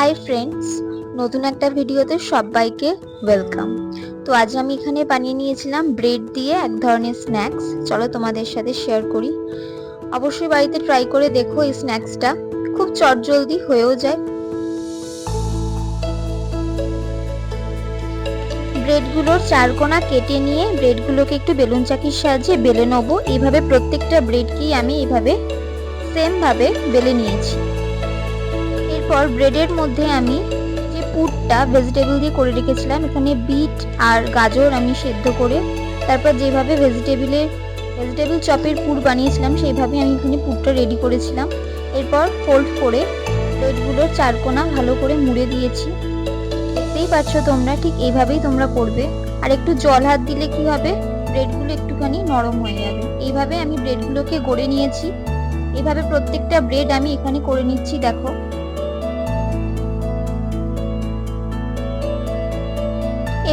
Hi friends, নতুন একটা ভিডিওতে সবাইকে ওয়েলকাম। তো আজ আমি এখানে বানিয়ে নিয়েছিলাম ব্রেড দিয়ে এক ধরনের স্ন্যাক্স। চলো তোমাদের সাথে শেয়ার করি। অবশ্যই বাড়িতে ট্রাই করে দেখো। এই স্ন্যাক্সটা খুব চটজলদি হয়েও যায়। ব্রেডগুলোর চারকোনা কেটে নিয়ে ব্রেডগুলোকে একটু বেলুন চাকির সাহায্যে বেলে নেবো। এইভাবে প্রত্যেকটা ব্রেডকেই আমি এইভাবে সেম ভাবে বেলে নিয়েছি। এরপর ব্রেডের মধ্যে আমি যে পুরটা ভেজিটেবল দিয়ে করে রেখেছিলাম, এখানে বিট আর গাজর আমি সেদ্ধ করে তারপর যেভাবে ভেজিটেবল চপের পুর বানিয়েছিলাম সেইভাবে আমি এখানে পুরটা রেডি করেছিলাম। এরপর ফোল্ড করে ব্রেডগুলোর চারকোনা ভালো করে মুড়ে দিয়েছি। দেখতেই পাচ্ছ তোমরা, ঠিক এইভাবেই তোমরা করবে। আর একটু জল হাত দিলে কি হবে, ব্রেডগুলো একটুখানি নরম হয়ে যাবে। এইভাবে আমি ব্রেডগুলোকে গড়ে নিয়েছি। এইভাবে প্রত্যেকটা ব্রেড আমি এখানে করে নিচ্ছি। দেখো,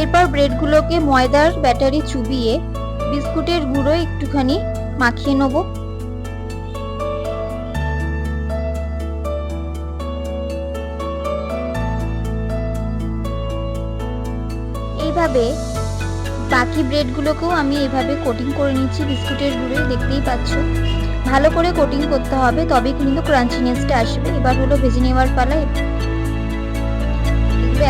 এরপর ব্রেডগুলোকে ময়দার ব্যাটারি চুবিয়ে বিস্কুটের গুঁড়ো একটুখানি মাখিয়ে নেব। এইভাবে বাকি ব্রেডগুলোকেও আমি এইভাবে কোটিং করে নিচ্ছি বিস্কুটের গুঁড়োয়। দেখতেই পাচ্ছ, ভালো করে কোটিং করতে হবে, তবে কিন্তু ক্রাঞ্চিনেসটা আসবে। এবার হলো ভেজে নেওয়ার পালা।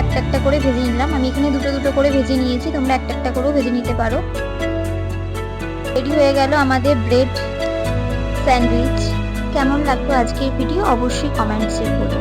একটা একটা করে ভেজে নিলাম। আমি এখানে দুটো দুটো করে ভেজে নিয়েছি, তোমরা একটা একটা করেও ভেজে নিতে পারো। রেডি হয়ে গেল আমাদের ব্রেড স্যান্ডউইচ। কেমন লাগলো আজকের ভিডিও অবশ্যই কমেন্টসে বলো।